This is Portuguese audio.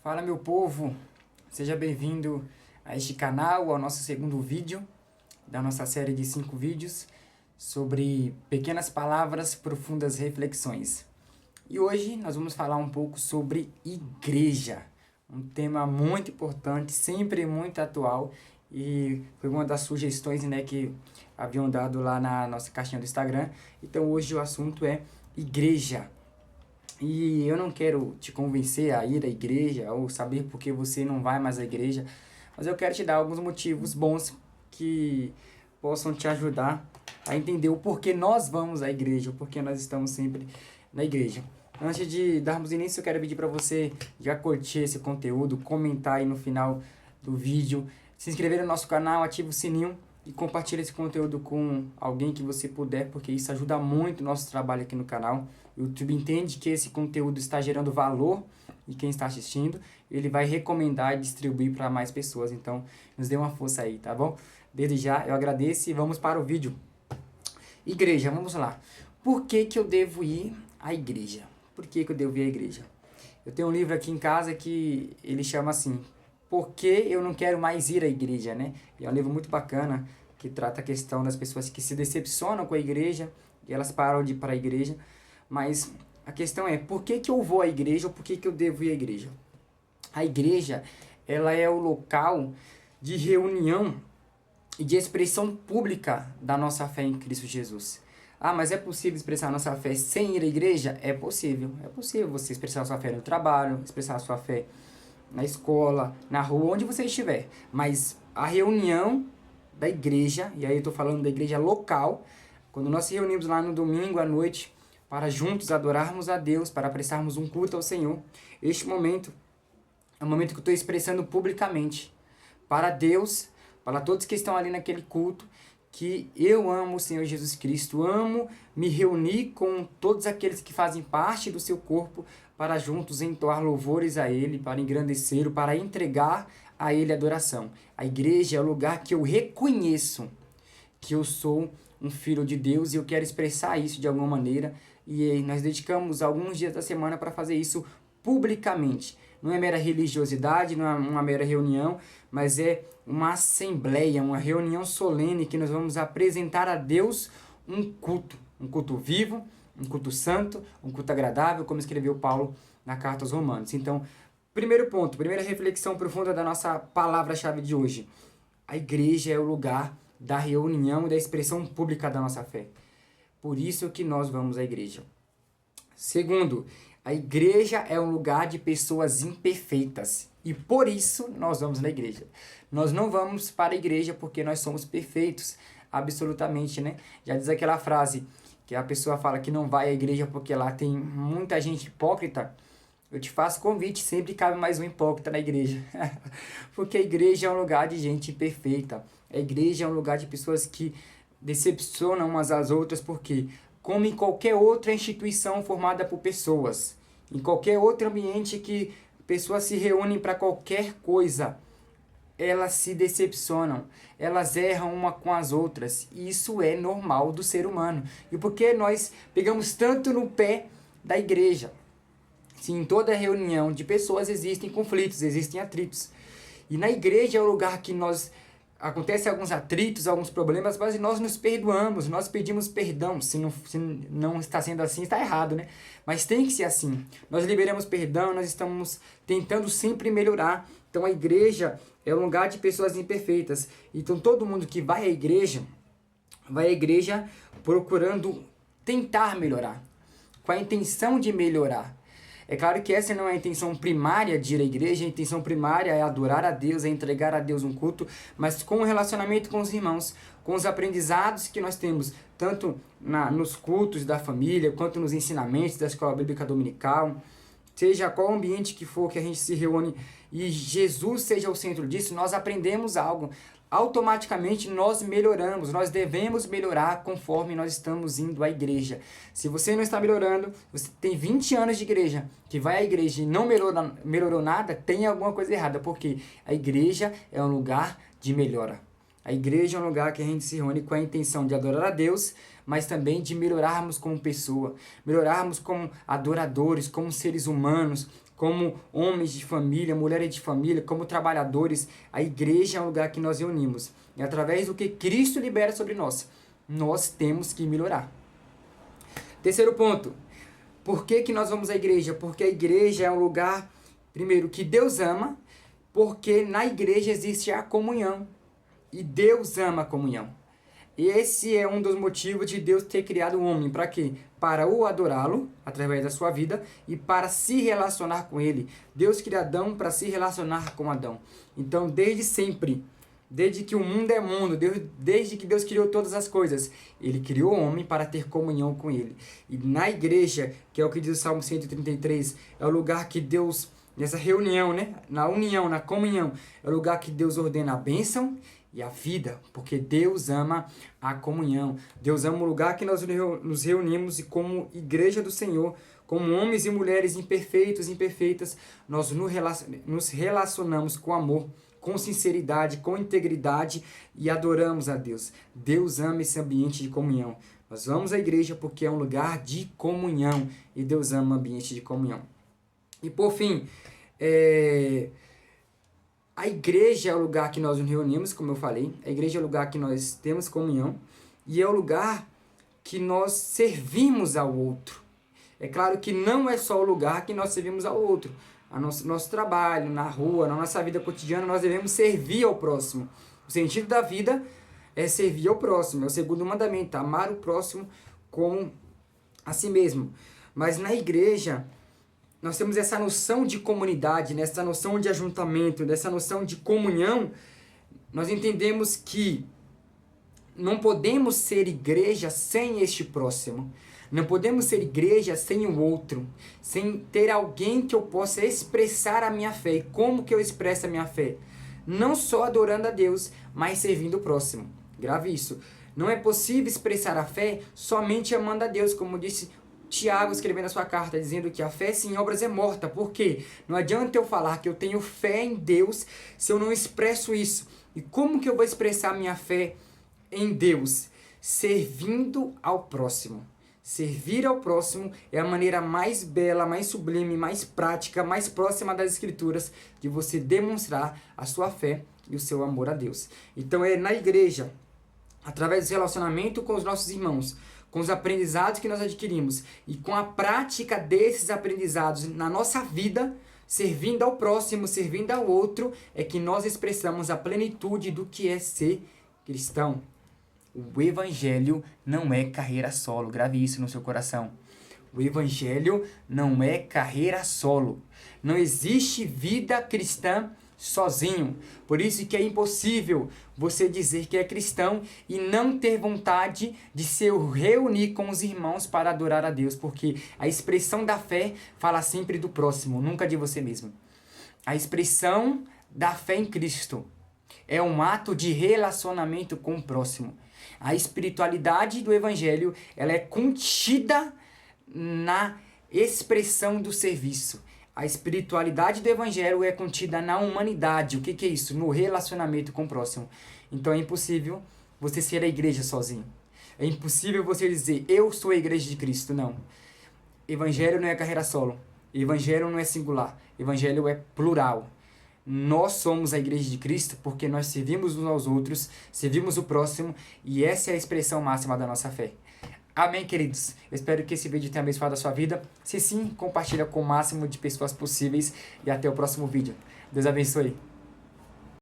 Fala, meu povo, seja bem-vindo a este canal, ao nosso segundo vídeo da nossa série de 5 vídeos sobre pequenas palavras, profundas reflexões. E hoje nós vamos falar um pouco sobre igreja, um tema muito importante, sempre muito atual, e foi uma das sugestões, né, que haviam dado lá na nossa caixinha do Instagram. Então hoje o assunto é igreja. E eu não quero te convencer a ir à igreja ou saber por que você não vai mais à igreja, mas eu quero te dar alguns motivos bons que possam te ajudar a entender o porquê nós vamos à igreja, o porquê nós estamos sempre na igreja. Antes de darmos início, eu quero pedir para você já curtir esse conteúdo, comentar aí no final do vídeo, se inscrever no nosso canal, ativa o sininho e compartilhe esse conteúdo com alguém que você puder, porque isso ajuda muito o nosso trabalho aqui no canal. O YouTube entende que esse conteúdo está gerando valor e quem está assistindo, ele vai recomendar e distribuir para mais pessoas. Então, nos dê uma força aí, tá bom? Desde já, eu agradeço e vamos para o vídeo. Igreja, vamos lá. Por que que eu devo ir à igreja? Por que que eu devo ir à igreja? Eu tenho um livro aqui em casa que ele chama assim, Por que eu não quero mais ir à igreja, né? E é um livro muito bacana que trata a questão das pessoas que se decepcionam com a igreja e elas param de ir para a igreja. Mas a questão é, por que que eu vou à igreja ou por que que eu devo ir à igreja? A igreja, ela é o local de reunião e de expressão pública da nossa fé em Cristo Jesus. Ah, mas é possível expressar a nossa fé sem ir à igreja? É possível. É possível você expressar a sua fé no trabalho, expressar a sua fé na escola, na rua, onde você estiver. Mas a reunião da igreja, e aí eu estou falando da igreja local, quando nós se reunimos lá no domingo à noite, para juntos adorarmos a Deus, para prestarmos um culto ao Senhor, este momento é um momento que eu estou expressando publicamente para Deus, para todos que estão ali naquele culto, que eu amo o Senhor Jesus Cristo, amo me reunir com todos aqueles que fazem parte do seu corpo, para juntos entoar louvores a Ele, para engrandecer, para entregar a Ele adoração. A igreja é o lugar que eu reconheço que eu sou um filho de Deus e eu quero expressar isso de alguma maneira. E nós dedicamos alguns dias da semana para fazer isso publicamente. Não é mera religiosidade, não é uma mera reunião, mas é uma assembleia, uma reunião solene que nós vamos apresentar a Deus um culto vivo, um culto santo, um culto agradável, como escreveu Paulo na carta aos Romanos. Então, primeiro ponto, primeira reflexão profunda da nossa palavra-chave de hoje. A igreja é o lugar da reunião e da expressão pública da nossa fé. Por isso que nós vamos à igreja. Segundo, a igreja é um lugar de pessoas imperfeitas. E por isso nós vamos na igreja. Nós não vamos para a igreja porque nós somos perfeitos. Absolutamente, né? Já diz aquela frase que a pessoa fala que não vai à igreja porque lá tem muita gente hipócrita. Eu te faço convite, sempre cabe mais um hipócrita na igreja. Porque a igreja é um lugar de gente imperfeita. A igreja é um lugar de pessoas que decepcionam umas às outras, porque, como em qualquer outra instituição formada por pessoas, em qualquer outro ambiente que pessoas se reúnem para qualquer coisa, elas se decepcionam, elas erram uma com as outras, e isso é normal do ser humano. E por que nós pegamos tanto no pé da igreja? Se em toda reunião de pessoas existem conflitos, existem atritos. E na igreja é o lugar que acontecem alguns atritos, alguns problemas, mas nós nos perdoamos, nós pedimos perdão. Se não está sendo assim, está errado, né? Mas tem que ser assim. Nós liberamos perdão, nós estamos tentando sempre melhorar. Então a igreja é um lugar de pessoas imperfeitas. Então todo mundo que vai à igreja procurando tentar melhorar, com a intenção de melhorar. É claro que essa não é a intenção primária de ir à igreja, a intenção primária é adorar a Deus, é entregar a Deus um culto, mas com o relacionamento com os irmãos, com os aprendizados que nós temos, tanto nos cultos da família, quanto nos ensinamentos da escola bíblica dominical, seja qual ambiente que for que a gente se reúne e Jesus seja o centro disso, nós aprendemos algo. Automaticamente nós melhoramos, nós devemos melhorar conforme nós estamos indo à igreja. Se você não está melhorando, você tem 20 anos de igreja, que vai à igreja e não melhorou nada, tem alguma coisa errada, porque a igreja é um lugar de melhora. A igreja é um lugar que a gente se reúne com a intenção de adorar a Deus, mas também de melhorarmos como pessoa, melhorarmos como adoradores, como seres humanos, como homens de família, mulheres de família, como trabalhadores. A igreja é um lugar que nós reunimos. E através do que Cristo libera sobre nós, nós temos que melhorar. Terceiro ponto. Por que nós vamos à igreja? Porque a igreja é um lugar, primeiro, que Deus ama, porque na igreja existe a comunhão. E Deus ama a comunhão. Esse é um dos motivos de Deus ter criado o homem. Para quê? Para o adorá-lo, através da sua vida, e para se relacionar com ele. Deus criou Adão para se relacionar com Adão. Então, desde sempre, desde que o mundo é mundo, desde que Deus criou todas as coisas, ele criou o homem para ter comunhão com ele. E na igreja, que é o que diz o Salmo 133, é o lugar que Deus, nessa reunião, né? Na união, na comunhão, é o lugar que Deus ordena a bênção e a vida, porque Deus ama a comunhão. Deus ama o lugar que nós nos reunimos e como igreja do Senhor, como homens e mulheres imperfeitos e imperfeitas, nós nos relacionamos com amor, com sinceridade, com integridade e adoramos a Deus. Deus ama esse ambiente de comunhão. Nós vamos à igreja porque é um lugar de comunhão e Deus ama o ambiente de comunhão. E por fim, a igreja é o lugar que nós nos reunimos, como eu falei. A igreja é o lugar que nós temos comunhão e é o lugar que nós servimos ao outro. É claro que não é só o lugar que nós servimos ao outro. Nosso trabalho, na rua, na nossa vida cotidiana, nós devemos servir ao próximo. O sentido da vida é servir ao próximo. É o segundo mandamento, amar o próximo como a si mesmo. Mas na igreja, nós temos essa noção de comunidade, essa noção de ajuntamento, dessa noção de comunhão. Nós entendemos que não podemos ser igreja sem este próximo. Não podemos ser igreja sem o outro, sem ter alguém que eu possa expressar a minha fé. E como que eu expresso a minha fé? Não só adorando a Deus, mas servindo o próximo. Grave isso. Não é possível expressar a fé somente amando a Deus, como disse Tiago escrevendo a sua carta, dizendo que a fé sem obras é morta. Por quê? Não adianta eu falar que eu tenho fé em Deus se eu não expresso isso. E como que eu vou expressar a minha fé em Deus? Servindo ao próximo. Servir ao próximo é a maneira mais bela, mais sublime, mais prática, mais próxima das Escrituras de você demonstrar a sua fé e o seu amor a Deus. Então é na igreja, através do relacionamento com os nossos irmãos, com os aprendizados que nós adquirimos e com a prática desses aprendizados na nossa vida, servindo ao próximo, servindo ao outro, é que nós expressamos a plenitude do que é ser cristão. O evangelho não é carreira solo. Grave isso no seu coração. O evangelho não é carreira solo. Não existe vida cristã sozinho. Por isso que é impossível você dizer que é cristão e não ter vontade de se reunir com os irmãos para adorar a Deus. Porque a expressão da fé fala sempre do próximo, nunca de você mesmo. A expressão da fé em Cristo é um ato de relacionamento com o próximo. A espiritualidade do evangelho, ela é contida na expressão do serviço. A espiritualidade do evangelho é contida na humanidade. O que é isso? No relacionamento com o próximo. Então é impossível você ser a igreja sozinho. É impossível você dizer, eu sou a igreja de Cristo. Não. Evangelho não é carreira solo. Evangelho não é singular. Evangelho é plural. Nós somos a igreja de Cristo porque nós servimos uns aos outros, servimos o próximo e essa é a expressão máxima da nossa fé. Amém, queridos? Eu espero que esse vídeo tenha abençoado a sua vida. Se sim, compartilha com o máximo de pessoas possíveis e até o próximo vídeo. Deus abençoe.